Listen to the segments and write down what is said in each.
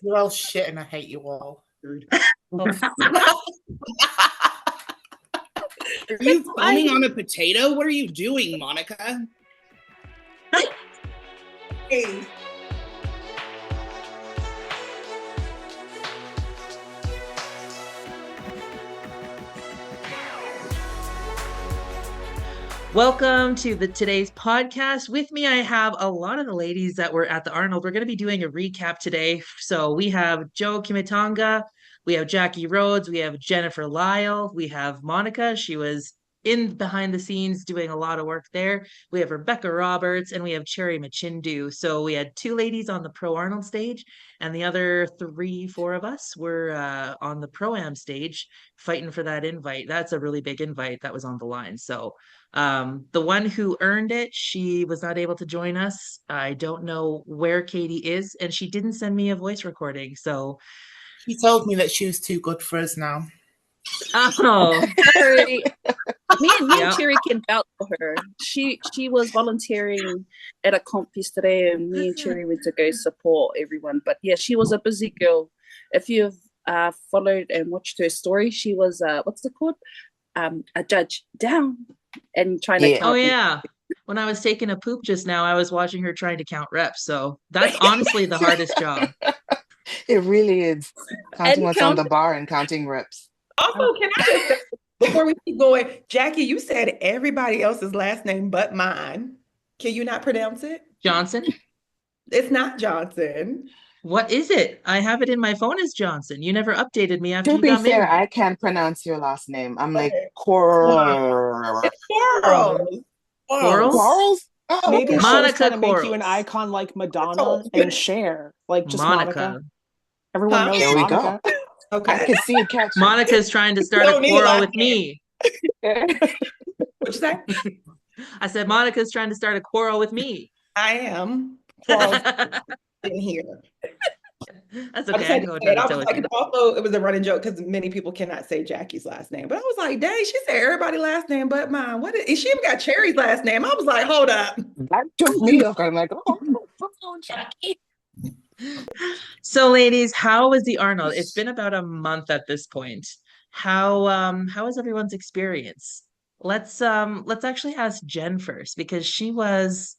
You're all shit and I hate you all. Are you foaming on a potato? What are you doing, Monica? Hey. Welcome to today's podcast. With me, I have a lot of the ladies that were at the Arnold. We're going to be doing a recap today. So we have Joe Kimitanga, we have Jackie Rhodes, we have Jennifer Lyle, we have Monica. She was in behind the scenes doing a lot of work there. We have Rebecca Roberts and we have Cherry Machindu. So we had two ladies on the Pro Arnold stage, and the other four of us were on the Pro Am stage fighting for that invite. That's a really big invite that was on the line. So the one who earned it, she was not able to join us. I don't know where Katie is, and she didn't send me a voice recording. So She told me that she was too good for us now. oh, Sorry. Me and Yeah. Cherry can vouch for her. She was volunteering at a comp yesterday, and me and Cherry went to go support everyone. But yeah, she was a busy girl. If you've followed and watched her story, she was what's it called? A judge down and trying to oh count. yeah. When I was taking a poop just now, I was watching her trying to count reps. So that's honestly the hardest job. It really is. Counting And what's on the bar and counting reps. Also, can I just say, before we keep going, Jackie, you said everybody else's last name but mine. Can you not pronounce it? Johnson? It's not Johnson. What is it? I have it in my phone as Johnson. You never updated me after To you be got fair, married. I can't pronounce your last name. I'm like Okay. Quarles. It's Quarles. Quarles? Quarles? Oh, Maybe okay. she was Monica trying to make you Quarles. an icon like Madonna Quarles. and Cher, like just Monica. Everyone Huh? knows There we go. Monica. I Okay. can see it catching. Monica's trying to start a Don't need a quarrel last with me. What'd you say? I said Monica's trying to start a quarrel with me. I am. Quarles didn't hear. That's I okay. just I had can to go say it. I toe was to like, toe. also, it was a running joke because many people cannot say Jackie's last name. But I was like, dang, she said everybody's last name but mine. What is she even got Cherry's last name? I was like, hold up. That took me off. I'm like, oh, Jackie. So, ladies, how was the Arnold? It's been about a month at this point. How was everyone's experience? Let's actually ask Jen first because she was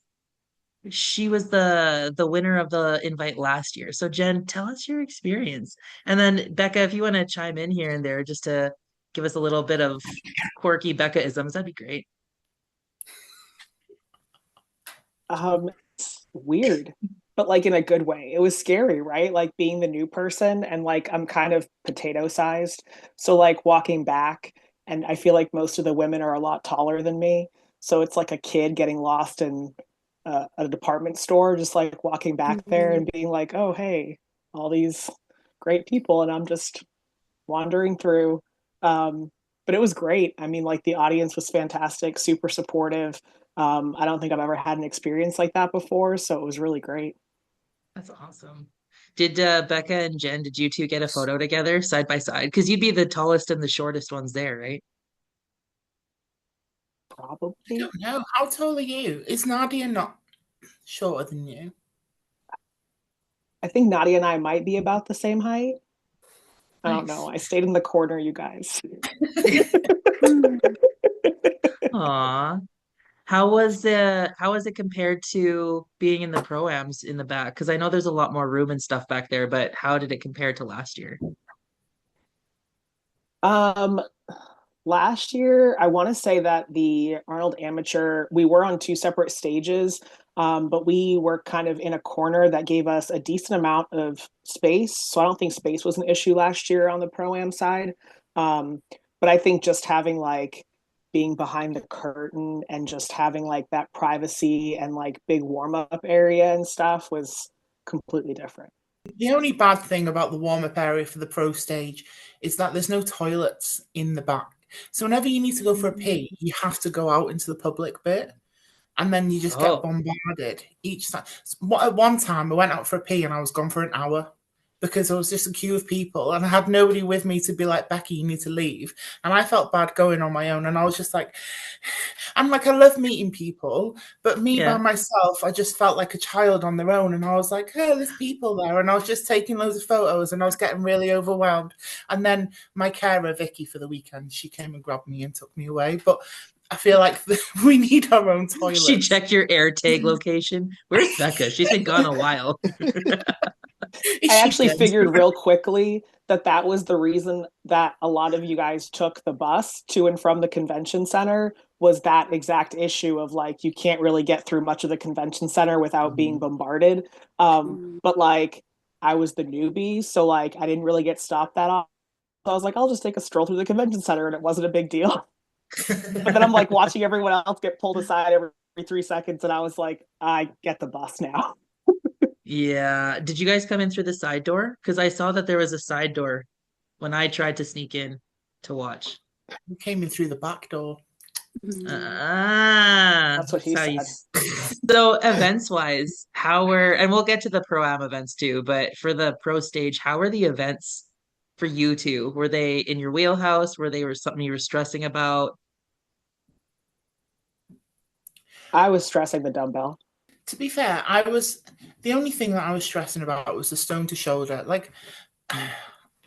the winner of the invite last year. So Jen, tell us your experience. And then Becca, if you want to chime in here and there just to give us a little bit of quirky Becca-isms, that'd be great. It's weird, but like in a good way. It was scary, right? Like being the new person, and like I'm kind of potato sized. So like walking back, and I feel like most of the women are a lot taller than me. So it's like a kid getting lost in a department store, just like walking back there and being like, oh, hey, all these great people. And I'm just wandering through. But it was great. I mean, like the audience was fantastic, super supportive. I don't think I've ever had an experience like that before, so it was really great. That's awesome. Did Becca and Jen, did you two get a photo together side by side? Because you'd be the tallest and the shortest ones there, right? I Probably. don't know. How tall are you? Is Nadia not shorter than you? I think Nadia and I might be about the same height. I don't Nice. know. I stayed in the corner, you guys. Aw. How was it compared to being in the pro-ams in the back? Because I know there's a lot more room and stuff back there, but how did it compare to last year? Um, Last year, I want to say that the Arnold Amateur, we were on two separate stages, but we were kind of in a corner that gave us a decent amount of space. So I don't think space was an issue last year on the Pro-Am side. But I think just having like being behind the curtain and just having like that privacy and like big warm-up area and stuff was completely different. The only bad thing about the warm-up area for the pro stage is that there's no toilets in the back. So whenever you need to go for a pee, you have to go out into the public bit, and then you just Oh. get bombarded each time. At one time, I went out for a pee and I was gone for an hour because there was just a queue of people and I had nobody with me to be like, Becky, you need to leave. And I felt bad going on my own. And I was just like, I'm like, I love meeting people, but me by myself, I just felt like a child on their own. And I was like, oh, there's people there. And I was just taking loads of photos and I was getting really overwhelmed. And then my carer, Vicky, for the weekend, she came and grabbed me and took me away. But I feel like we need our own toilet. She checked your air tag location. Where's Becca? She's been gone a while. I actually figured real quickly that was the reason that a lot of you guys took the bus to and from the convention center, was that exact issue of like, you can't really get through much of the convention center without being bombarded. But like, I was the newbie, so like I didn't really get stopped that often. So I was like, I'll just take a stroll through the convention center, and it wasn't a big deal. But then I'm like watching everyone else get pulled aside every 3 seconds, and I was like, I get the bus now. Yeah. Did you guys come in through the side door? Because I saw that there was a side door when I tried to sneak in to watch. We came in through the back door. That's what he said. So events wise, and we'll get to the pro-am events too, but for the pro stage, how were the events for you two? Were they in your wheelhouse? Were they something you were stressing about? I was stressing the dumbbell. To be fair, the only thing that I was stressing about was the stone to shoulder. Like,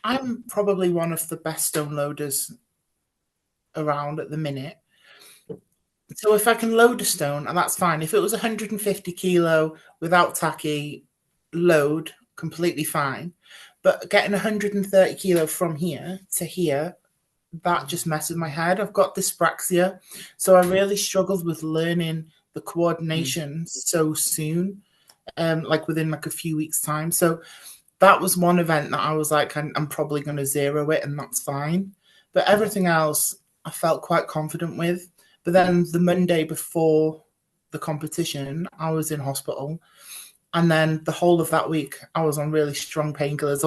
I'm probably one of the best stone loaders around at the minute. So if I can load a stone, and that's fine. If it was 150 kilo without tacky load, completely fine. But getting 130 kilo from here to here, that just messes my head. I've got dyspraxia, so I really struggled with learning the coordination so soon, like within like a few weeks' time. So that was one event that I was like, I'm probably going to zero it, and that's fine. But everything else, I felt quite confident with. But then the Monday before the competition, I was in hospital. And then the whole of that week, I was on really strong painkillers.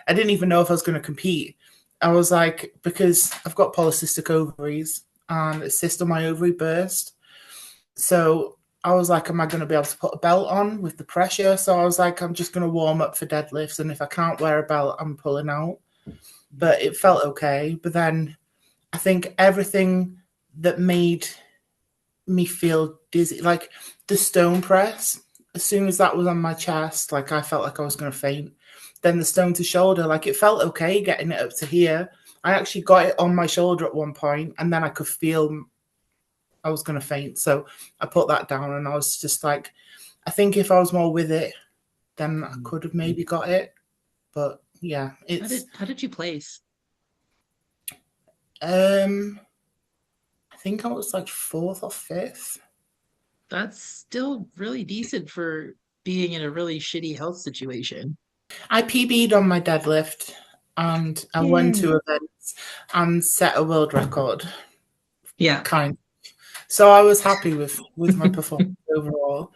I didn't even know if I was going to compete. I was like, because I've got polycystic ovaries and a cyst on my ovary burst. So I was like, am I going to be able to put a belt on with the pressure? So I was like, I'm just going to warm up for deadlifts. And if I can't wear a belt, I'm pulling out. But it felt okay. But then I think everything that made me feel dizzy, like the stone press, as soon as that was on my chest, like I felt like I was going to faint. Then the stone to shoulder, like it felt okay getting it up to here. I actually got it on my shoulder at one point, and then I could feel I was going to faint. So I put that down, and I was just like, I think if I was more with it, then I could have maybe got it. But yeah, How did you place? I think I was like 4th or 5th. That's still really decent for being in a really shitty health situation. I PB'd on my deadlift, and I won 2 events and set a world record. Yeah. Kind of. So I was happy with my performance overall,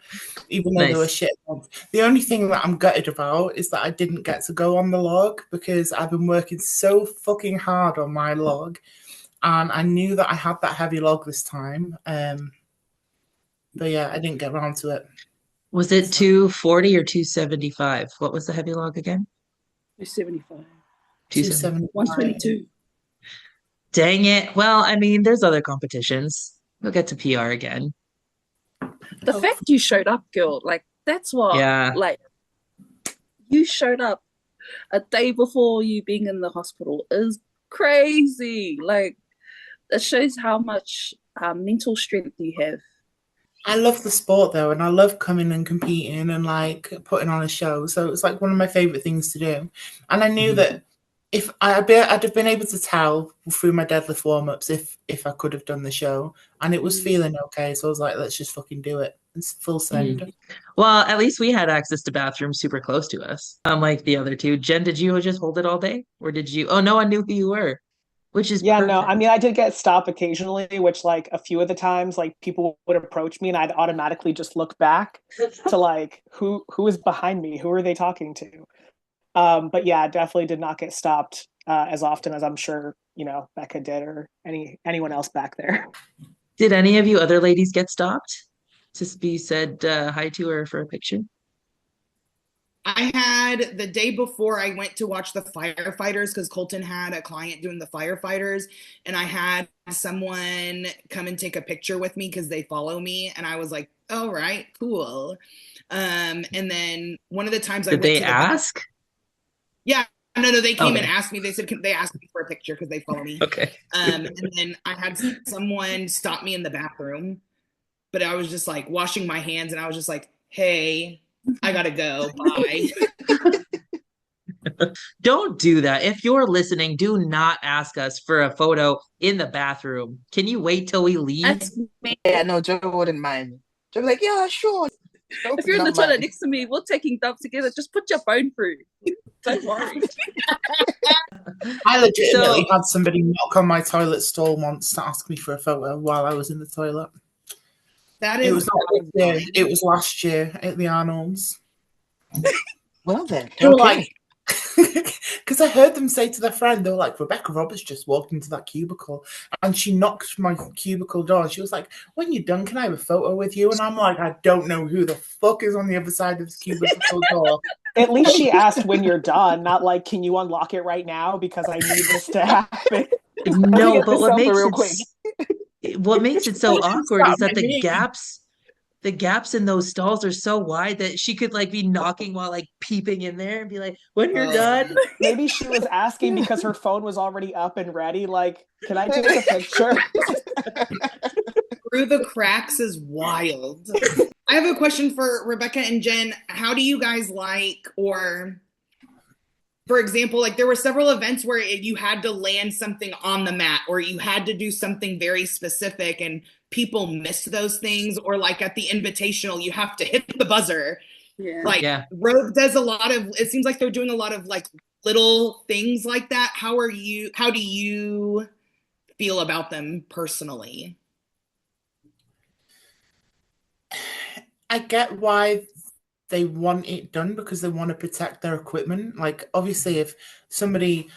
even though there were shit ones. The only thing that I'm gutted about is that I didn't get to go on the log, because I've been working so fucking hard on my log, and I knew that I had that heavy log this time. But yeah, I didn't get around to it. Was it 240 or 275? What was the heavy log again? 275. 270. 122. Dang it. Well, I mean, there's other competitions. We'll get to PR again. The fact you showed up, girl, like that's what, like you showed up a day before you being in the hospital is crazy. Like it shows how much mental strength you have. I love the sport though, and I love coming and competing and like putting on a show. So it's like one of my favorite things to do. And I knew that if I'd have been able to tell through my deadlift warm-ups if I could have done the show, and it was feeling okay. So I was like, let's just fucking do it. It's full send. Well, at least we had access to bathrooms super close to us, unlike the other two. Jen, did you just hold it all day, or did you? Oh, no one knew who you were. Which is perfect. No, I mean, I did get stopped occasionally, which like a few of the times, like people would approach me and I'd automatically just look back to like, who is behind me? Who are they talking to? But yeah, definitely did not get stopped as often as I'm sure, Becca did, or anyone else back there. Did any of you other ladies get stopped to be said hi to her for a picture? I had the day before I went to watch the firefighters because Colton had a client doing the firefighters, and I had someone come and take a picture with me because they follow me, and I was like, all right, cool. And then one of the times I Did went they to ask? yeah, no, they came and Okay. asked me. They said they asked me for a picture because they follow me. Okay. And then I had someone stop me in the bathroom, but I was just like washing my hands, and I was just like, hey, I gotta go. Bye. Don't do that. If you're listening, do not ask us for a photo in the bathroom. Can you wait till we leave? Ask me. Yeah, no, Joe wouldn't mind. Joe be like, yeah, sure. Joe If would you're in the not toilet mind. next to me, we're taking dumps together. Just put your phone through. Don't worry. I legitimately So- had somebody knock on my toilet stall once to ask me for a photo while I was in the toilet. That It is was not this year. It was last year at the Arnolds. Well then, They were okay. like, because I heard them say to their friend, they were like, Rebecca Roberts just walked into that cubicle and she knocked my cubicle door. And she was like, when you're done, can I have a photo with you? And I'm like, I don't know who the fuck is on the other side of this cubicle door. At least she asked when you're done, not like, can you unlock it right now because I need this to happen. No, get but this what over makes real it quick. what makes it so awkward is that Me. the gaps in those stalls are so wide that she could like be knocking while like peeping in there and be like, when you're done. Maybe she was asking because her phone was already up and ready. Like, can I take a picture? through the cracks is wild. I have a question for Rebecca and Jen. How do you guys like, or for example, like there were several events where you had to land something on the mat or you had to do something very specific and people missed those things, or like at the invitational, you have to hit the buzzer. Yeah. Like Yeah. Rogue does a lot of, it seems like they're doing a lot of like little things like that. How do you feel about them personally? I get why they want it done because they want to protect their equipment. Like, obviously, if somebody,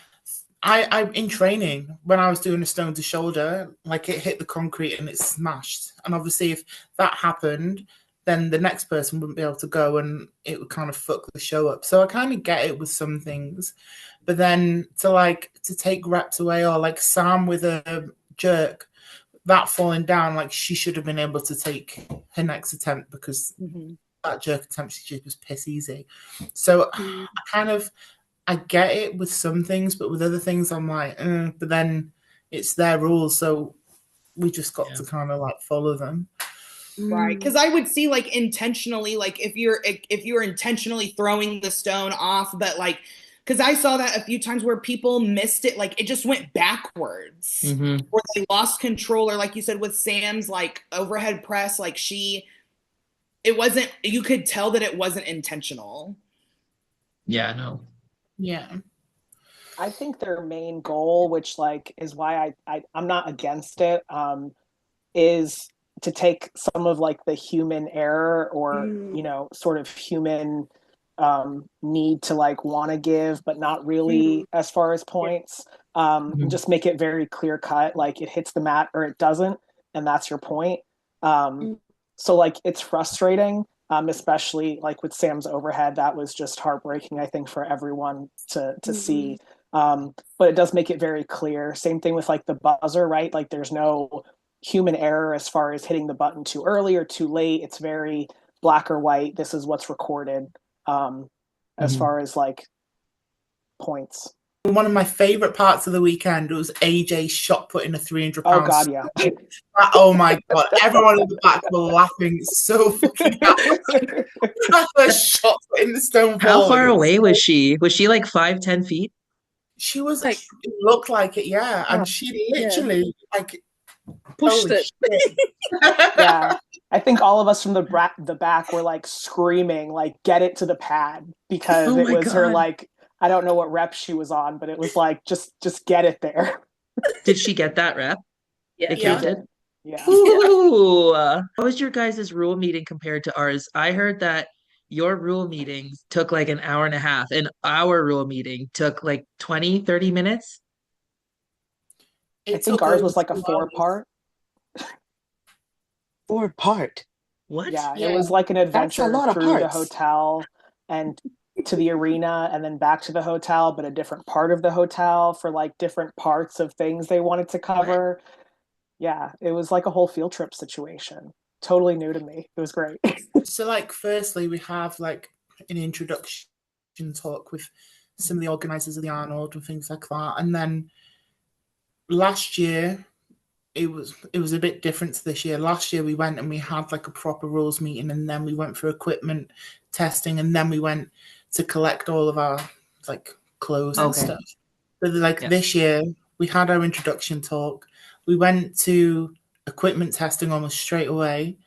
I in training when I was doing a stone to shoulder, like it hit the concrete and it smashed. And obviously, if that happened, then the next person wouldn't be able to go, and it would kind of fuck the show up. So I kind of get it with some things, but then to take reps away, or like Sam with a jerk, that falling down, like she should have been able to take her next attempt because that jerk attempt she was piss easy. So I get it with some things, but with other things I'm like, but then it's their rules, so we just got to kind of like follow them. Right, because I would see like intentionally, like if you're intentionally throwing the stone off, but like, because I saw that a few times where people missed it, like it just went backwards, or they lost control, or like you said with Sam's like overhead press, like it wasn't, you could tell that it wasn't intentional. Yeah, no. Yeah. I think their main goal, which like is why I'm not against it, is to take some of like the human error or sort of human need to like want to give but not really as far as points, just make it very clear cut, like it hits the mat or it doesn't, and that's your point. So like it's frustrating, especially like with Sam's overhead. That was just heartbreaking, I think, for everyone to see. But it does make it very clear. Same thing with like the buzzer, right? Like there's no human error as far as hitting the button too early or too late. It's very black or white. This is what's recorded, as far as like points. One of my favorite parts of the weekend was AJ's shot put in a 300 Oh pounds. God, yeah. Oh my God. Everyone in the back were laughing so fucking hard. That first shot put in the stone How ball. far away was she? Was she like 5-10 feet? She was like, it looked like it, yeah. And she literally like pushed it. Yeah. I think all of us from the back were like screaming, like, get it to the pad, because it was her like, I don't know what rep she was on, but it was like, just get it there. Did she get that rep? Yeah. The kid did? Yeah. Ooh. How was your guys' rule meeting compared to ours? I heard that your rule meetings took like an hour and a half, and our rule meeting took like 20-30 minutes. I think ours was like a 4-part. 4-part. What? Yeah, it was like an adventure That's a lot of through the parts. hotel, and to the arena and then back to the hotel, but a different part of the hotel for like different parts of things they wanted to cover. Yeah, it was like a whole field trip situation. Totally new to me. It was great. So, like, firstly, we have like an introduction talk with some of the organizers of the Arnold and things like that, and then last year it was a bit different to this year. Last year we went and we had like a proper rules meeting, and then we went for equipment testing, and then we went to collect all of our like clothes and stuff. But like this year we had our introduction talk. We went to equipment testing almost straight away.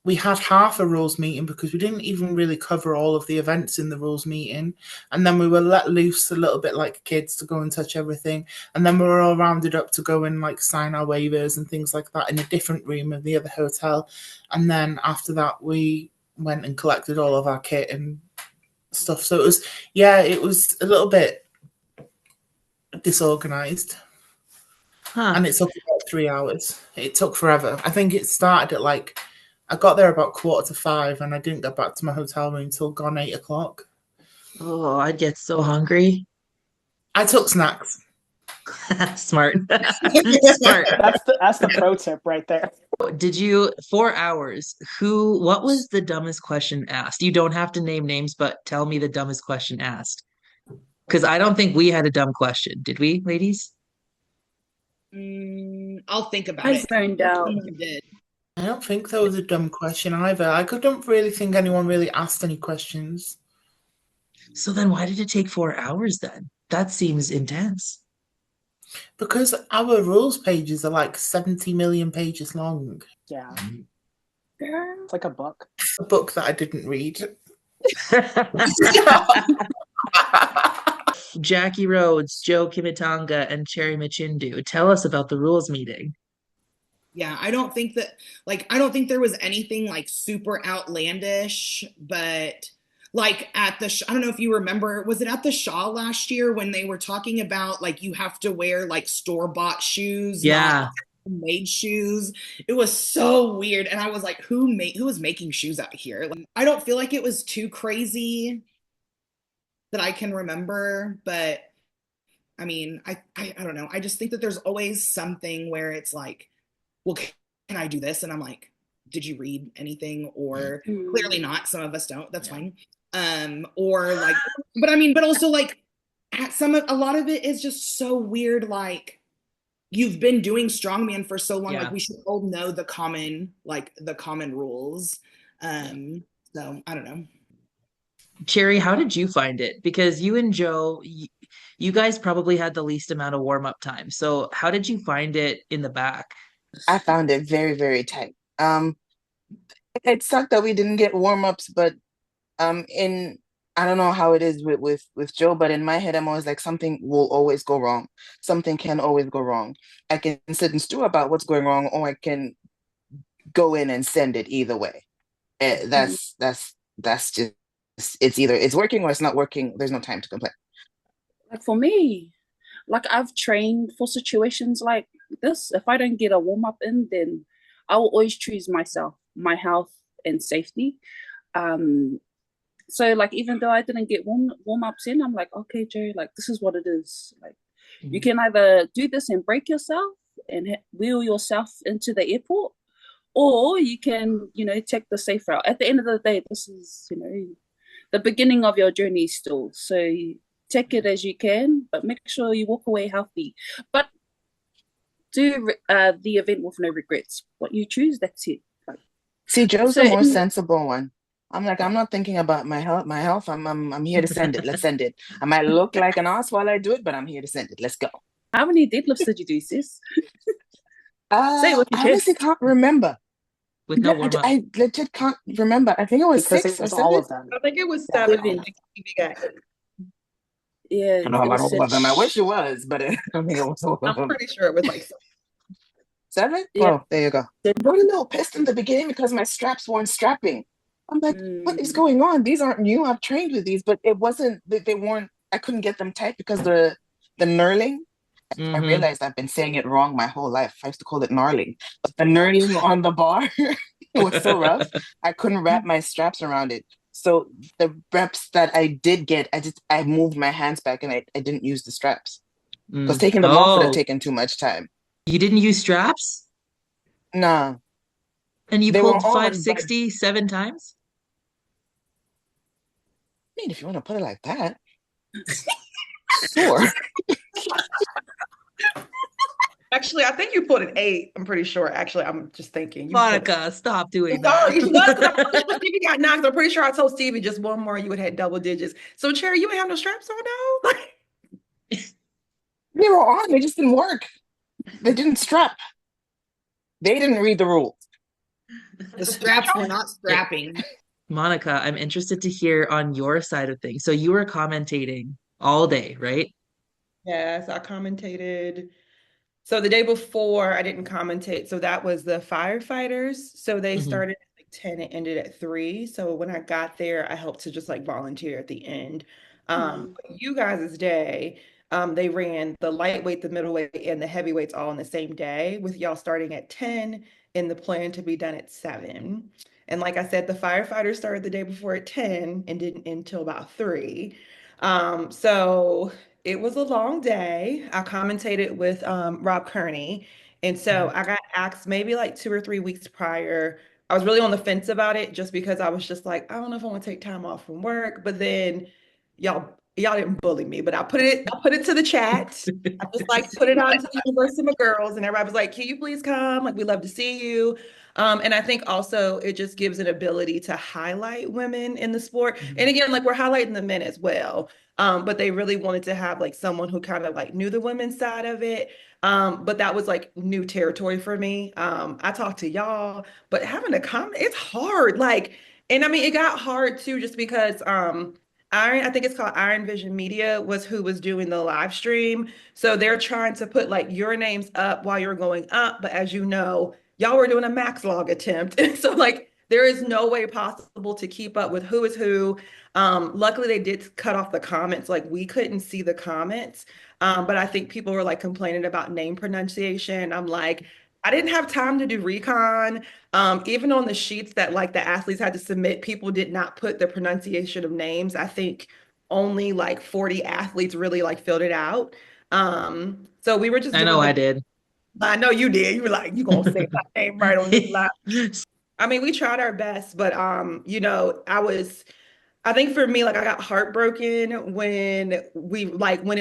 We had half a rules meeting because we didn't even really cover all of the events in the rules meeting. And then we were let loose a little bit like kids to go and touch everything. And then we were all rounded up to go and like sign our waivers and things like that in a different room of the other hotel. And then after that, we went and collected all of our kit and stuff. So it was a little bit disorganized. And it took about 3 hours. It took forever. I think it started at like, I got there about 4:45 and I didn't get back to my hotel room until gone 8 o'clock. Oh, I'd get so hungry. I took snacks. Smart. Smart. That's the pro tip right there. Did you 4 hours? What was the dumbest question asked? You don't have to name names, but tell me the dumbest question asked. Because I don't think we had a dumb question. Did we, ladies? I'll think about I it. zoned out. Did. I don't think that was a dumb question either. I don't really think anyone really asked any questions. So then why did it take 4 hours then? That seems intense. Because our rules pages are like 70 million pages long. Yeah. It's like a book. A book that I didn't read. Jackie Rhodes, Joe Kimitanga, and Cherry Machindu. Tell us about the rules meeting. Yeah, I don't think there was anything like super outlandish, but like at the I don't know if you remember, was it at the Shaw last year when they were talking about like you have to wear like store-bought shoes, not made shoes? It was so weird, and I was like, who was making shoes out here? Like, I don't feel like it was too crazy that I can remember, but I mean, I don't know. I just think that there's always something where it's like, well, can I do this? And I'm like, did you read anything? Or clearly not. Some of us don't. That's fine. Or like, but also like a lot of it is just so weird. Like, you've been doing Strongman for so long. Like, we should all know the common rules. So I don't know. Cherry, how did you find it? Because you and Joe, you guys probably had the least amount of warm-up time. So how did you find it in the back? I found it very, very tight. It sucked that we didn't get warm-ups, but I don't know how it is with Joe, but in my head, I'm always like, something will always go wrong. Something can always go wrong. I can sit and stew about what's going wrong, or I can go in and send it either way. That's just, it's working or it's not working. There's no time to complain. Like for me, like I've trained for situations like this. If I don't get a warm up in, then I will always choose myself, my health and safety. So like even though I didn't get warm ups in, I'm like, okay, Joe, like this is what it is. Like you can either do this and break yourself and wheel yourself into the airport, or you can, take the safe route. At the end of the day, this is, the beginning of your journey still. So take it as you can, but make sure you walk away healthy. But do the event with no regrets. What you choose, that's it. See, Joe's the more sensible one. I'm like, I'm not thinking about my health. I'm here to send it. Let's send it. I might look like an ass while I do it, but I'm here to send it. Let's go. How many deadlifts did you do, sis? Say it with your chest. I honestly can't remember. With no warm up. I legit can't remember. I think it was because 6 it was or 7. all of them. I think it was 7. Yeah. I don't know about all of them. I wish it was, but I don't think it was all of them. I'm pretty sure it was like 7? Yeah. Oh, there you go. I got a little pissed in the beginning because my straps weren't strapping. I'm like, what is going on? These aren't new. I've trained with these, but it wasn't, they weren't, I couldn't get them tight because the knurling. I realized I've been saying it wrong my whole life. I used to call it gnarling. But the knurling on the bar was so rough. I couldn't wrap my straps around it. So the reps that I did get, I moved my hands back and I didn't use the straps because taking them off would have Oh, taken too much time. you didn't use straps Nah, and you they were pulled on, but I 560 7 times? mean, if you want to put it like that, sure. Actually, I think you pulled an 8. I'm pretty sure. Actually, I'm just thinking you pulled. Monica, stop doing Sorry, she was. 'Cause that. Stevie got 9. 'Cause I'm pretty sure I told Stevie just one more, you would have had double digits. So, Cherry, you ain't have no straps on though. They were on, they just didn't work. They didn't strap. They didn't read the rules. The straps were not strapping. Monica, I'm interested to hear on your side of things. So you were commentating all day, right? Yes, I commentated. So the day before, I didn't commentate. So that was the firefighters. So they Hmm. started at like 10 and ended at 3. So when I got there, I helped to just like volunteer at the end. But you guys' day, they ran the lightweight, the middleweight, and the heavyweights all on the same day, with y'all starting at 10 and the plan to be done at 7. And like I said, the firefighters started the day before at 10 and didn't end until about 3. So it was a long day. I commentated with Rob Kearney. And so I got asked maybe like 2 or 3 weeks prior. I was really on the fence about it just because I was just like, I don't know if I want to take time off from work. But then y'all didn't bully me, but I put it to the chat. I just like put it out into the universe of my girls, and everybody was like, "Can you please come? Like, we love to see you." And I think also it just gives an ability to highlight women in the sport. And again, like we're highlighting the men as well. But they really wanted to have like someone who kind of like knew the women's side of it. But that was like new territory for me. I talked to y'all, but having a comment, it's hard. Like, and I mean, it got hard too, just because I think it's called Iron Vision Media was who was doing the live stream. So they're trying to put like your names up while you're going up, but as you know, y'all were doing a max log attempt. And so like there is no way possible to keep up with who is who. Luckily they did cut off the comments, like we couldn't see the comments. But I think people were like complaining about name pronunciation. I'm like, I didn't have time to do recon. Even on the sheets that like the athletes had to submit, people did not put the pronunciation of names. I think only like 40 athletes really like filled it out. So we were just I know doing I the, did. I know you did. You were like, you gonna say my name right on this live. I mean, we tried our best, but I think for me, like I got heartbroken when it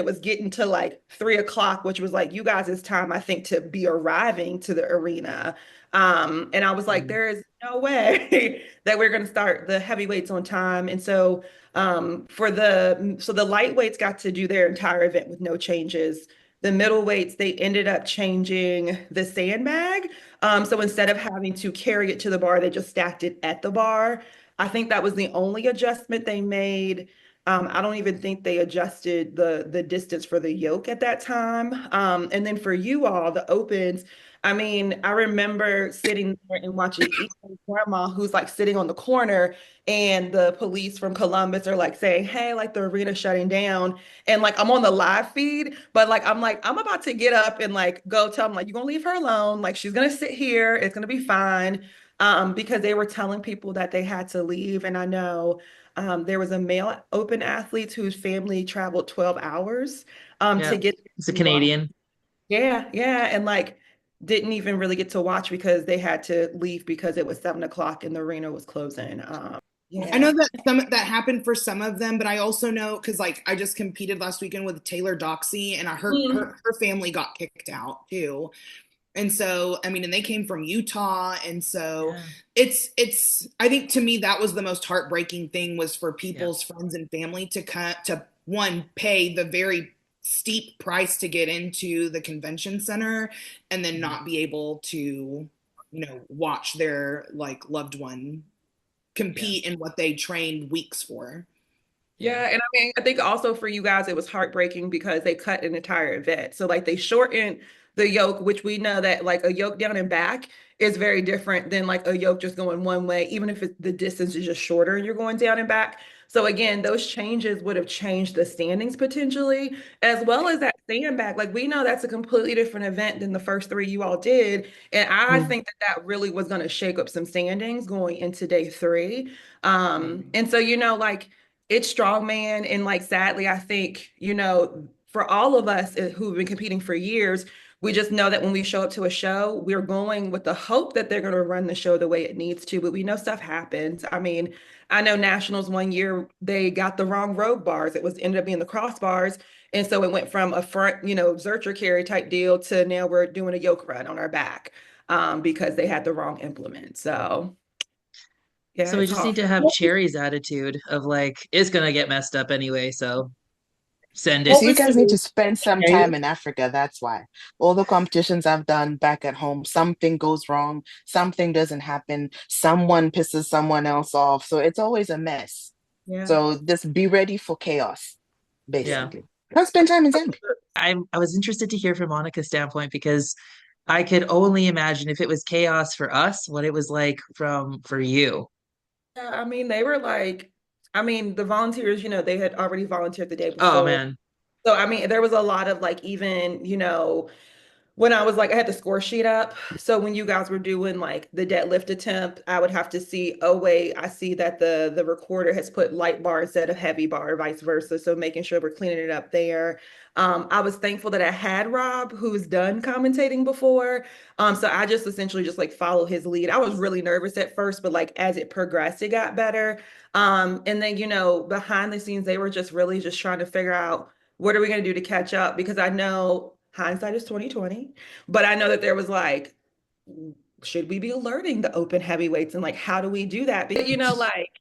was getting to like 3 o'clock, which was like you guys' time, I think, to be arriving to the arena. And I was like, there is no way that we're gonna start the heavyweights on time. And so the lightweights got to do their entire event with no changes. The middleweights, they ended up changing the sandbag. So instead of having to carry it to the bar, they just stacked it at the bar. I think that was the only adjustment they made. I don't even think they adjusted the distance for the yoke at that time. And then for you all, the opens, I mean, I remember sitting there and watching Ethan's grandma, who's like sitting on the corner, and the police from Columbus are like saying, "Hey, like the arena's shutting down." And like I'm on the live feed, but like I'm about to get up and like go tell them like you're gonna leave her alone. Like she's gonna sit here, it's gonna be fine. Because they were telling people that they had to leave. And I know there was a male open athlete whose family traveled 12 hours to Yeah, get it's a to watch. Canadian. Yeah, yeah. And like didn't even really get to watch because they had to leave because it was 7 o'clock and the arena was closing. I know Yeah. that some that happened for some of them, but I also know because like I just competed last weekend with Taylor Doxey, and her family got kicked out too. And so, I mean, and they came from Utah. And so Yeah, it's I think to me that was the most heartbreaking thing was for yeah, people's friends and family to cut to one pay the very steep price to get into the convention center and then not be able to, watch their like loved one yeah, compete in what they trained weeks for. yeah, Yeah, and I mean, I think also for you guys, it was heartbreaking because they cut an entire event. So like they shortened the yoke, which we know that like a yoke down and back is very different than like a yoke just going one way, even if the distance is just shorter and you're going down and back. So again, those changes would have changed the standings potentially, as well as that sandbag. Like, we know that's a completely different event than the first three you all did. And I think that that really was going to shake up some standings going into day three. And so, like, it's strongman. And like, sadly, I think, for all of us who've been competing for years, we just know that when we show up to a show, we're going with the hope that they're going to run the show the way it needs to. But we know stuff happens. I mean, I know nationals one year, they got the wrong rogue bars. It was ended up being the crossbars. And so it went from a front, Zercher carry type deal to now we're doing a yoke run on our back because they had the wrong implement. So yeah, So we it's just hard. need to have Cherry's attitude of like, it's gonna get messed up anyway, so send it. So you guys need to spend some time in Africa. That's why. All the competitions I've done back at home, something goes wrong, something doesn't happen, someone pisses someone else off. So it's always a mess. Yeah. So just be ready for chaos, Yeah. basically. Go spend time in Zambia. I was interested to hear from Monica's standpoint because I could only imagine if it was chaos for us, what it was like for you. Yeah, I mean, they were like, the volunteers, they had already volunteered the day Oh before. man. So, there was a lot of like, even, when I was like, I had the score sheet up. So when you guys were doing like the deadlift attempt, I would have to see, oh wait, I see that the recorder has put light bar instead of heavy bar, or vice versa. So making sure we're cleaning it up there. I was thankful that I had Rob, who's done commentating before. So I just essentially just like follow his lead. I was really nervous at first, but like as it progressed, it got better. And then, behind the scenes, they were just really just trying to figure out what are we going to do to catch up? Because I know hindsight is 2020, but I know that there was like, should we be alerting the open heavyweights and like, how do we do that? Because, like,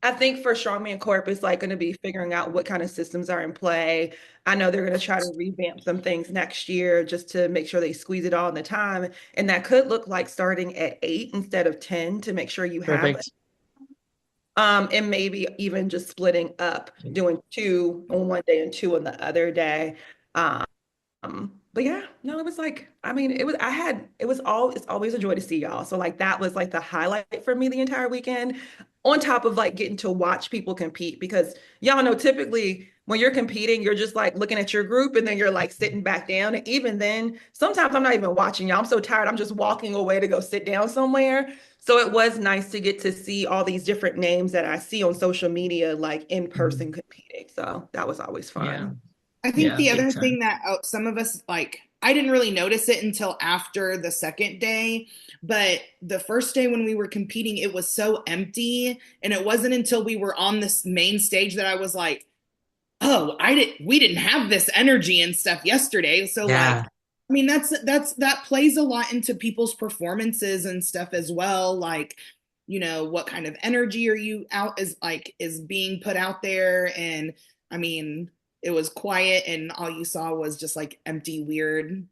I think for Strongman Corp, it's like going to be figuring out what kind of systems are in play. I know they're going to try to revamp some things next year just to make sure they squeeze it all in the time. And that could look like starting at 8 instead of 10 to make sure you have it. Perfect. And maybe even just splitting up, doing 2 on one day and 2 on the other day. But yeah, no, it was like, it's always a joy to see y'all. So like that was like the highlight for me the entire weekend, on top of like getting to watch people compete, because y'all know typically when you're competing, you're just like looking at your group and then you're like sitting back down. And even then, sometimes I'm not even watching y'all. I'm so tired. I'm just walking away to go sit down somewhere. So it was nice to get to see all these different names that I see on social media, like in person competing. So that was always fun. Yeah. I think Yeah, the big other time. thing that some of us like, I didn't really notice it until after the second day, but the first day when we were competing, it was so empty, and it wasn't until we were on this main stage that I was like, oh, we didn't have this energy and stuff yesterday. So Yeah. like, I mean, that plays a lot into people's performances and stuff as well. Like, what kind of energy are you out is being put out there? And I mean, it was quiet and all you saw was just like empty, weird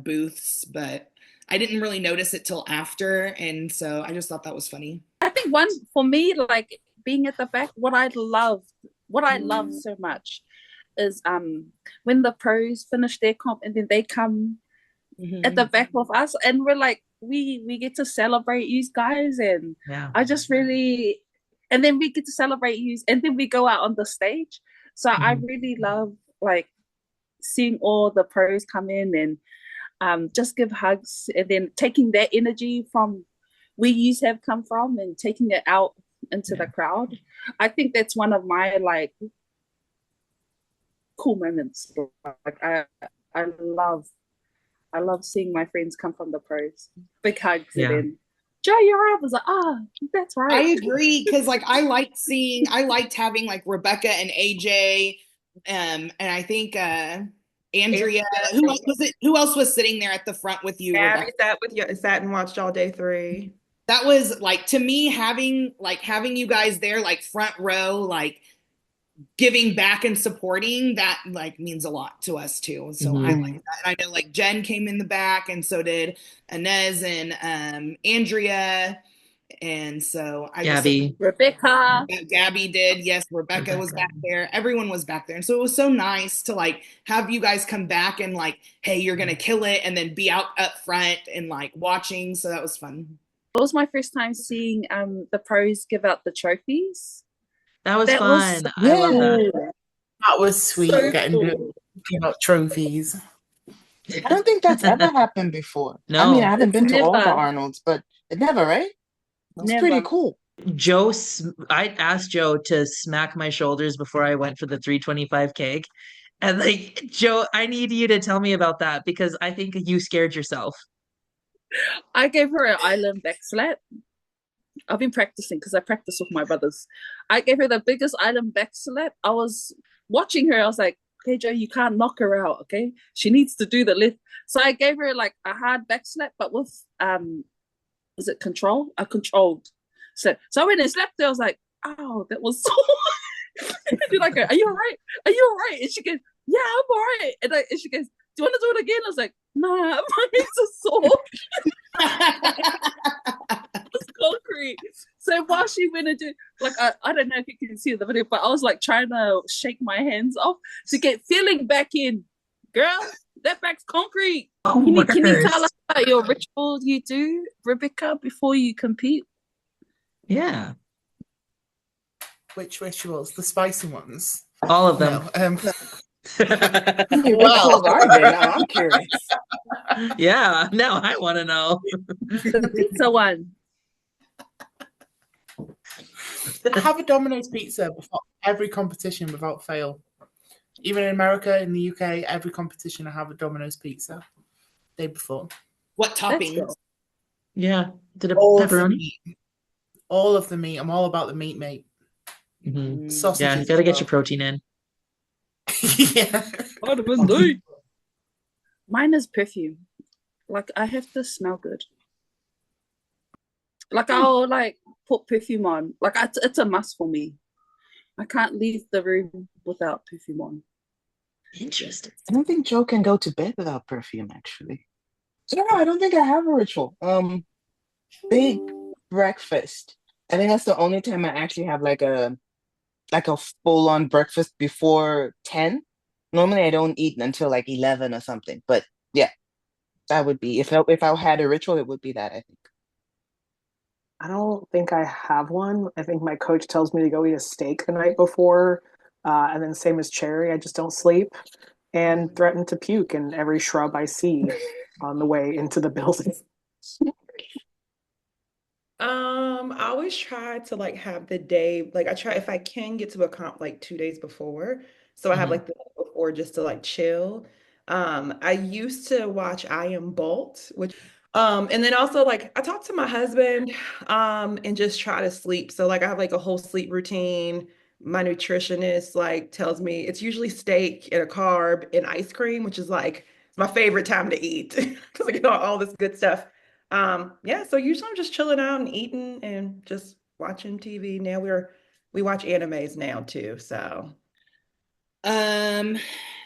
booths, but I didn't really notice it till after. And so I just thought that was funny. I think one for me, like being at the back, what I love so much is when the pros finish their comp and then they come at the back with us, and we're like, we get to celebrate you guys, and Yeah. I just really, and then we get to celebrate you, and then we go out on the stage. So I really love like seeing all the pros come in and just give hugs, and then taking that energy from where you have come from and taking it out into the crowd. I think that's one of my like cool moments. Like I love seeing my friends come from the pros. Big hugs. Yeah. And then Joe, you're up. I was like, that's right. I agree, because like I liked having like Rebecca and AJ, and I think Andrea. Who else was sitting there at the front with you? Abby sat and watched all day 3. That was like, to me, having you guys there, like front row, like giving back and supporting, that like means a lot to us too. So I like that. And I know like Jen came in the back, and so did Inez and Andrea. And so Gabby. Gabby did. Yes, Rebecca was back there. Everyone was back there. And so it was so nice to like have you guys come back and like, hey, you're going to kill it. And then be out up front and like watching. So that was fun. It was my first time seeing the pros give out the trophies. That was fun. I love that. That was sweet. So getting cool. picking up trophies. I don't think that's ever happened before. I mean, I No. haven't It's been to all the never. Arnolds, but it never, right? That's pretty Never. cool. I asked Joe to smack my shoulders before I went for the 325 keg. And like, Joe, I need you to tell me about that because I think you scared yourself. I gave her an island back slap. I've been practicing because I practice with my brothers. I gave her the biggest island back slap. I was watching her. I was like, okay, Joe, you can't knock her out, okay? She needs to do the lift. So I gave her like a hard back slap, but with is it control? A controlled slap. So I went and slapped her. I was like, oh, that was so and I go, are you all right? Are you all right? And she goes, yeah, I'm all right. And she goes, do you want to do it again? I was like, nah, my hands are sore. It's concrete. So while she went and did, like, I don't know if you can see the video, but I was like trying to shake my hands off to get feeling back in. Girl, that back's concrete. Oh, Can you tell us about your rituals you do, Rebecca, before you compete? Yeah. Which rituals? The spicy ones? All of them. No. How many rituals are there now? I'm curious. Yeah, now I want to know. The pizza one. I have a Domino's pizza before every competition without fail. Even in America, in the UK, every competition I have a Domino's pizza. Day before. What toppings? Yeah. Did it All of the pepperoni? meat. All of the meat. I'm all about the meat, mate. Mhm. Sausages. Yeah, you got to get your protein in. Yeah. Vitamin D. Mine is perfume. Like, I have to smell good. Like, I'll like put perfume on. Like, it's a must for me. I can't leave the room without perfume on. Interesting. I don't think Joe can go to bed without perfume, actually. So no, I don't think I have a ritual. Big breakfast. I think that's the only time I actually have like a full-on breakfast before 10. Normally I don't eat until like 11 or something. But yeah, that would be if I had a ritual, it would be that, I think. I don't think I have one. I think my coach tells me to go eat a steak the night before, and then same as Cherry, I just don't sleep and threaten to puke in every shrub I see on the way into the building. I always try to like have the day, like I try if I can get to a comp like 2 days before. So I have like the day before just to like chill. I used to watch I Am Bolt, which and then also like I talk to my husband and just try to sleep. So like I have like a whole sleep routine. My nutritionist like tells me it's usually steak and a carb and ice cream, which is like my favorite time to eat because I get all this good stuff. Yeah, so usually I'm just chilling out and eating and just watching TV. Now we watch animes now too, so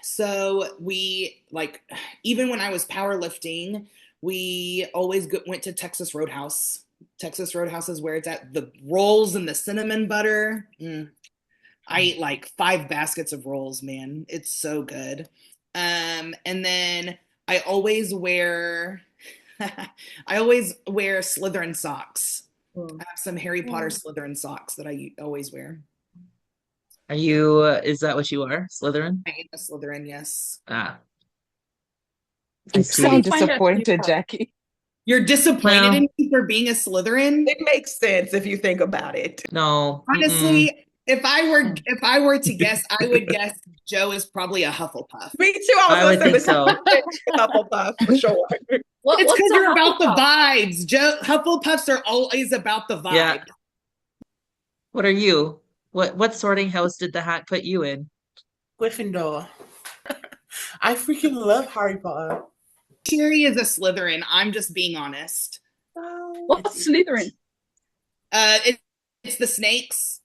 So we like even when I was powerlifting, we always went to Texas Roadhouse. Texas Roadhouse is where it's at. The rolls and the cinnamon butter. I ate like 5 baskets of rolls, man. It's so good. And then I always wear Slytherin socks. I have some Harry Potter Slytherin socks that I always wear. Are you, is that what you are? Slytherin? I am a Slytherin, yes. Ah. You I see. sound Find out disappointed, super. Jackie. You're disappointed Well- in me for being a Slytherin? it makes sense if you think about it. No. Honestly, if I were to guess, I would guess Joe is probably a Hufflepuff. Me too. I would think so. Hufflepuff for sure. It's What's because a you're about the Hufflepuff? vibes. Hufflepuffs are always about the vibe. Yeah. What are you? What sorting house did the hat put you in? Gryffindor. I freaking love Harry Potter. Cherry is a Slytherin. I'm just being honest. What's Slytherin? It's the snakes.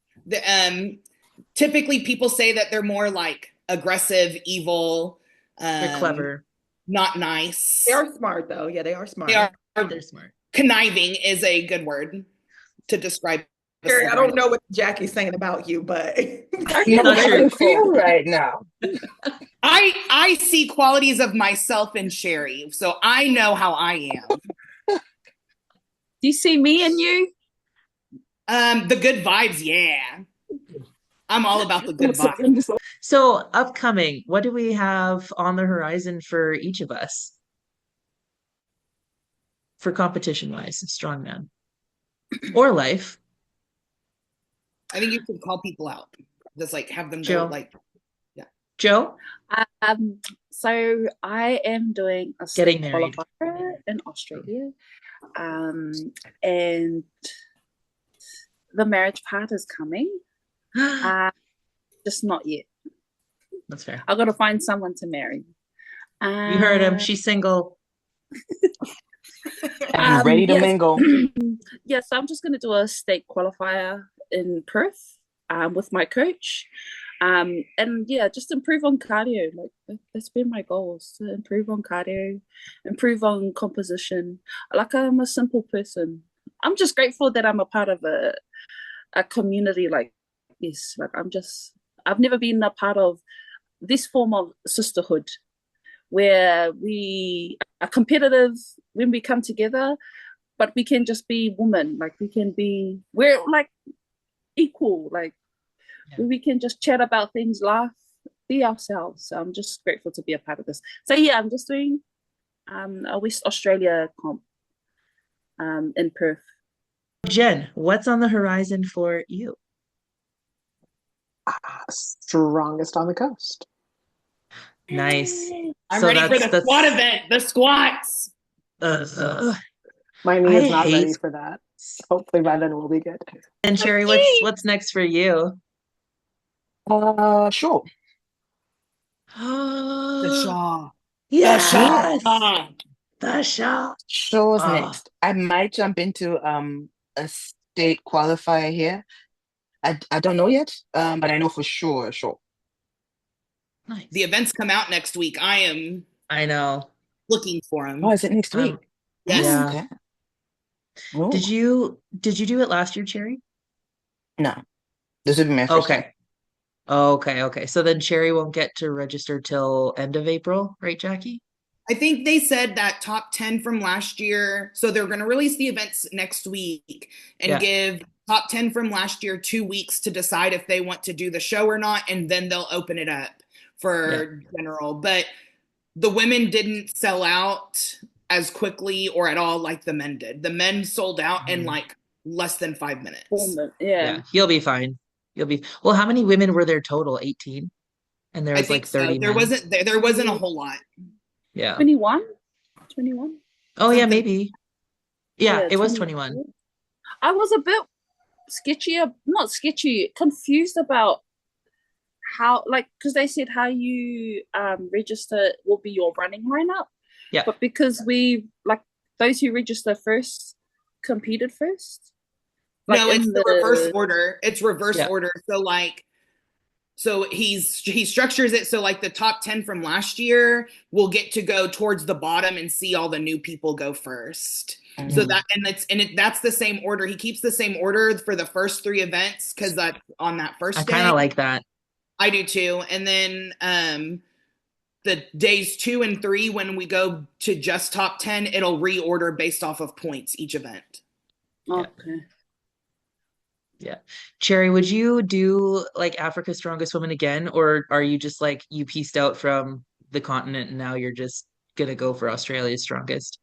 Typically people say that they're more like aggressive, evil. They're clever. Not nice. They are smart though. Yeah, they are smart. They're smart. Conniving is a good word to describe. Carrie, I don't know what Jackie's saying about you, but Not how you feel right now. I see qualities of myself in Sherry, so I know how I am. Do you see me and you? The good vibes, yeah. I'm all about the good vibe. So upcoming, what do we have on the horizon for each of us for competition wise, strongman or life? I think you should call people out. Just like have them go Joe. like, yeah. Joe? So I am doing a Getting state married. qualifier in Australia. And the marriage part is coming. Just not yet. That's fair. I've got to find someone to marry. You heard him. She's single. And ready to mingle. Yeah, so I'm just going to do a state qualifier in Perth with my coach. And yeah, just improve on cardio. Like that's been my goals, to improve on cardio, improve on composition. Like I'm a simple person. I'm just grateful that I'm a part of a community like this. Like I've never been a part of this form of sisterhood where we are competitive when we come together, but we can just be women. Like we're like equal. Like we can just chat about things, laugh, be ourselves. So I'm just grateful to be a part of this. So yeah, I'm just doing a West Australia comp in Perth. Jen, what's on the horizon for you? Strongest on the coast. Nice. I'm ready for the squat event. The squats. My knee is not ready for that. Hopefully by then we'll be good. And Cherry, what's next for you? Sure. The Shaw. Yes. The Shaw. The Shaw. Show's next. I might jump into a state qualifier here. I don't know yet, but I know for sure. Nice. The events come out next week. I know. Looking for them. Oh, is it next week? Yes. Yeah. Okay. Oh. Did you do it last year, Cherry? No. This would be my first time. Okay. So then Cherry won't get to register till end of April, right, Jackie? I think they said that top 10 from last year. So they're going to release the events next week and give top 10 from last year 2 weeks to decide if they want to do the show or not. And then they'll open it up for general. But the women didn't sell out as quickly or at all like the men did. The men sold out in like less than 5 minutes. Yeah. You'll be fine. Well, how many women were there total? 18? And there was like 30 There men. There wasn't a whole lot. Yeah. 21? Oh, yeah, maybe. Yeah, it was 21. I was a bit not sketchy, confused about how, like, because they said how you register will be your running lineup. Yeah. But because we, like, those who register first competed first. Like no, it's the reverse order. It's reverse order. So he structures it so like the top 10 from last year will get to go towards the bottom and see all the new people go first. Mm-hmm. So that's the same order. He keeps the same order for the first 3 events because that on that first day. I kind of like that. I do too. And then the days 2 and 3, when we go to just top 10, it'll reorder based off of points each event. Okay. Yeah. Cherry, would you do like Africa's Strongest Woman again? Or are you just like you pieced out from the continent and now you're just going to go for Australia's Strongest?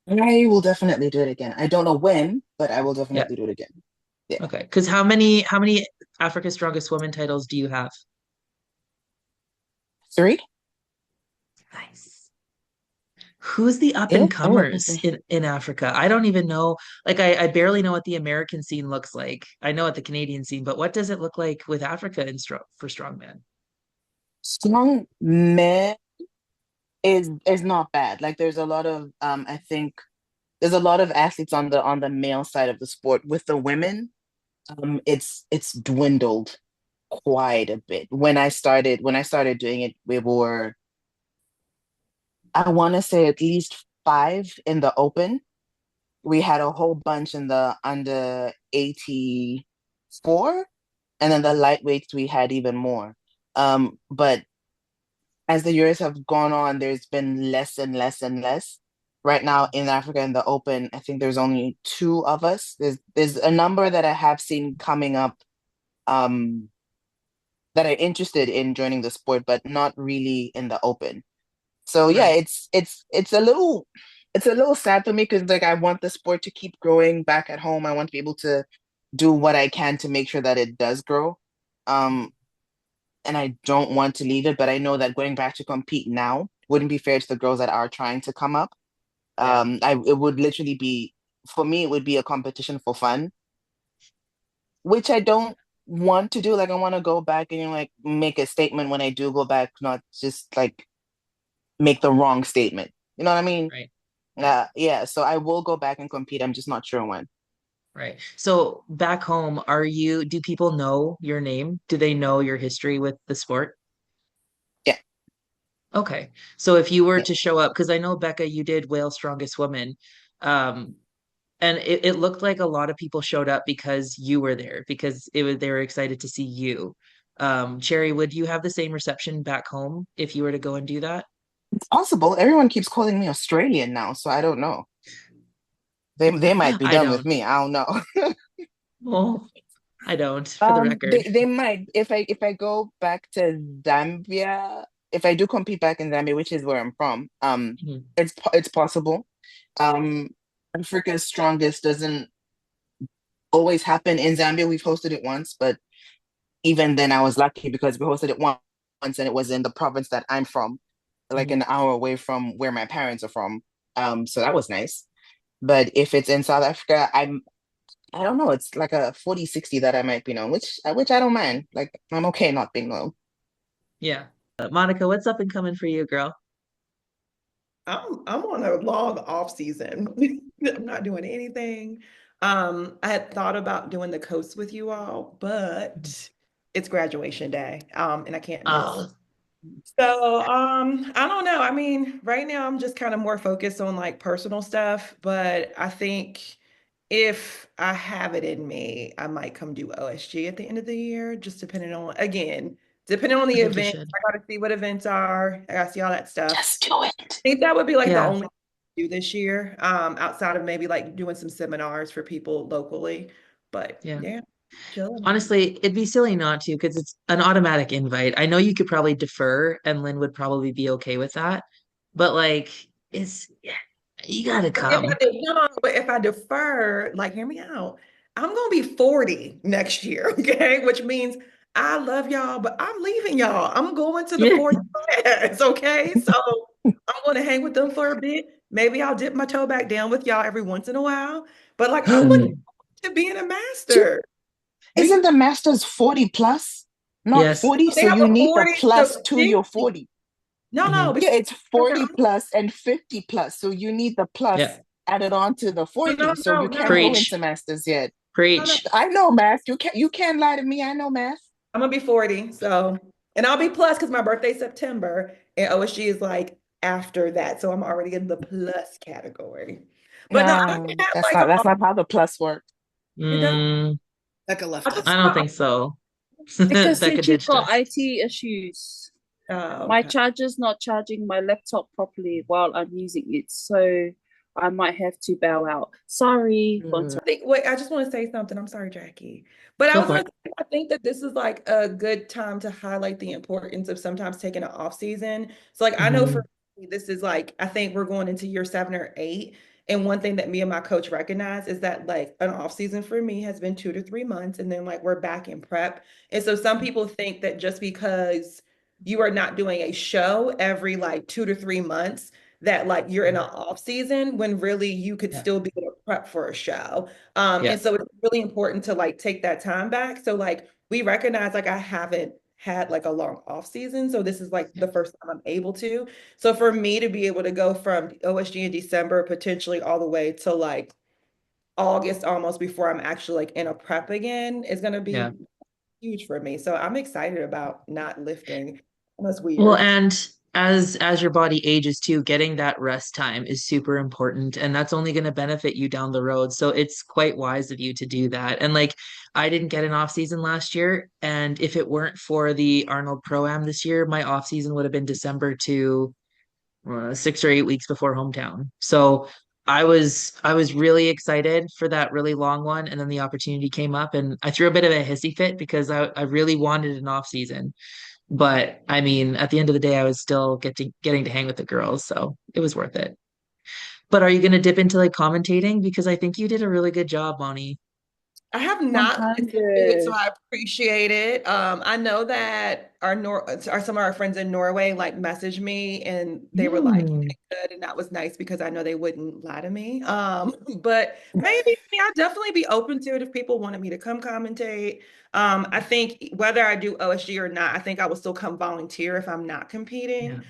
I will definitely do it again. I don't know when, but I will definitely do it again. Yeah. Okay. Because how many Africa's Strongest Woman titles do you have? 3. Nice. Who's the up and comers in Africa? I don't even know. Like I barely know what the American scene looks like. I know what the Canadian scene, but what does it look like with Africa for strongman? Strongman is not bad. Like there's a lot of I think there's a lot of athletes on the male side of the sport. With the women, it's dwindled quite a bit. When I started doing it, we were, I want to say, at least 5 in the open. We had a whole bunch in the under 84, and then the lightweights we had even more. But as the years have gone on, there's been less and less and less. Right now in Africa in the open, I think there's only 2 of us. There's a number that I have seen coming up that are interested in joining the sport, but not really in the open. So yeah, Right. it's a little sad for me because like I want the sport to keep growing back at home. I want to be able to do what I can to make sure that it does grow. Um, and I don't want to leave it, but I know that going back to compete now wouldn't be fair to the girls that are trying to come up. Yeah. It would literally be for me, it would be a competition for fun, which I don't want to do. Like I want to go back and like make a statement when I do go back, not just like make the wrong statement. You know what I mean? Right. Yeah. So I will go back and compete. I'm just not sure when. Right. So back home, do people know your name? Do they know your history with the sport? Yeah. Okay. So if you were Yeah. to show up, because I know Becca, you did Wales Strongest Woman, um, and it looked like a lot of people showed up because you were there, because they were excited to see you. Cherry, would you have the same reception back home if you were to go and do that? It's possible. Everyone keeps calling me Australian now, so I don't know. They might be I done with don't. me. I don't know. Well, I don't, for the record. They might if I go back to Zambia, if I do compete back in Zambia, which is where I'm from, Mhm. it's possible. Um, Africa's Strongest doesn't always happen in Zambia. We've hosted it once, but even then I was lucky because we hosted it once and it was in the province that I'm from, like Mhm. an hour away from where my parents are from. So that was nice. But if it's in South Africa, I don't know, it's like a 40-60 that I might be known, which I don't mind. Like I'm okay not being known. Yeah. Monica, what's up and coming for you, girl? I'm on a long off season. I'm not doing anything. I had thought about doing the coast with you all, but it's graduation day, and I can't miss. Oh, So, I don't know. I mean, right now I'm just kind of more focused on like personal stuff, but I think if I have it in me, I might come do OSG at the end of the year, just depending on, again, depending on I the think you event. should. I gotta see what events are. I gotta see all that stuff. Just do it. I think that would be like the Yeah. only thing to do this year, outside of maybe like doing some seminars for people locally. But Yeah. yeah, chilling. Honestly, it'd be silly not to because it's an automatic invite. I know you could probably defer and Lynn would probably be okay with that. But like yeah, you gotta But if I come. did, no, but if I defer, like, hear me out. I'm gonna be 40 next year, okay? Which means I love y'all, but I'm leaving y'all. I'm going to the 40 class, okay? So I'm gonna hang with them for a bit. Maybe I'll dip my toe back down with y'all every once in a while. But like, I'm looking forward to being a master. We Isn't the Masters 40 plus, not Yes. 40? they So have you a need the 40 plus to to your 50. 40. No, no, Hmm. Yeah, because it's 40 plus and 50 plus. So you need the plus Yeah. added on to the no, 40. no, So no, you can't go no, into Preach. Masters yet. no, no. Preach. I know math. You can't lie to me. I know math. I'm gonna be 40, so and I'll be plus because my birthday's September and OSG is like after that. So I'm already in the plus category. But no, I can No, have like that's not how the plus works. it does. Mm, Becca left I us. I just don't think so. Becca Becca said you've ditched got us. IT issues. oh, My okay. charger's not charging my laptop properly while I'm using it, so I might have to bow out. Sorry. Wait, I just want to say something. I'm sorry, Jackie. But I Go was for gonna it. say, I think that this is like a good time to highlight the importance of sometimes taking an off season. So like I know Hmm. for me, this is like I think we're going into year 7 or 8. And one thing that me and my coach recognize is that like an off season for me has been 2 to 3 months, and then like we're back in prep. And so some people think that just because you are not doing a show every like 2 to 3 months, that like you're in an off season when really you could Yeah. still be able to prep for a show. Yeah. And so it's really important to like take that time back. So like we recognize like I haven't had like a long off season. So this is like Yeah. the first time I'm able to. So for me to be able to go from OSG in December potentially all the way to like August almost before I'm actually like in a prep again is gonna Yeah. be huge for me. So I'm excited about not lifting. That's Well, weird. and as your body ages too, getting that rest time is super important, and that's only going to benefit you down the road. So it's quite wise of you to do that. And like I didn't get an off season last year, and if it weren't for the Arnold Pro-Am this year, my off season would have been December to 6 or 8 weeks before hometown. So I was really excited for that really long one, and then the opportunity came up, and I threw a bit of a hissy fit because I really wanted an off season. But I mean, at the end of the day, I was still getting to hang with the girls, so it was worth it. But are you going to dip into like commentating? Because I think you did a really good job, Bonnie. I have not listened to it, so 100. I appreciate it. I know that some of our friends in Norway like messaged me and they were like, "You Mm, did good," and that was nice because I know they wouldn't lie to me. But maybe I'll definitely be open to it if people wanted me to come commentate. I think whether I do OSG or not, I think I will still come volunteer if I'm not yeah, competing.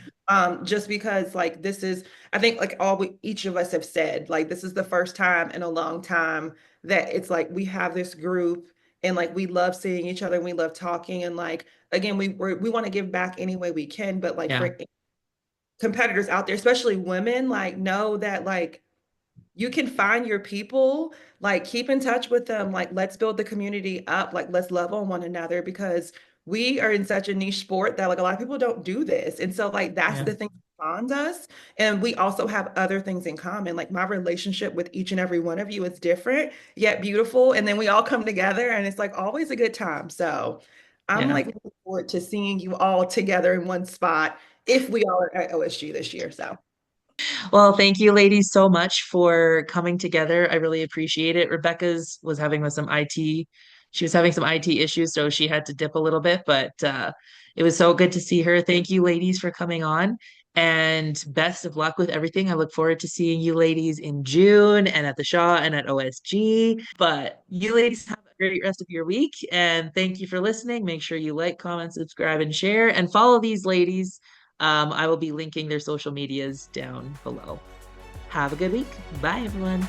Just because like this is, I think like each of us have said, like this is the first time in a long time that it's like we have this group and like we love seeing each other and we love talking and like again we want to give back any way we can, but like yeah, for competitors out there, especially women, like know that like you can find your people, like keep in touch with them, like let's build the community up, like let's love on one another because we are in such a niche sport that like a lot of people don't do this. And so like that's yeah, the thing that bonds us. And we also have other things in common. Like my relationship with each and every one of you is different yet beautiful. And then we all come together and it's like always a good time. So I'm yeah. like looking forward to seeing you all together in one spot if we all are at OSG this year. So Well, thank you, ladies, so much for coming together. I really appreciate it. Rebecca's was having with some IT. She was having some IT issues, so she had to dip a little bit, but it was so good to see her. Thank you, ladies, for coming on. And best of luck with everything. I look forward to seeing you ladies in June and at the Shaw and at OSG. But you ladies have a great rest of your week. And thank you for listening. Make sure you like, comment, subscribe, and share, and follow these ladies. I will be linking their social medias down below. Have a good week. Bye, everyone.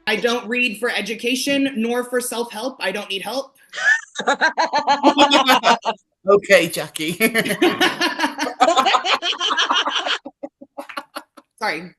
I don't read for education nor for self-help. I don't need help. Okay, Jackie. Sorry.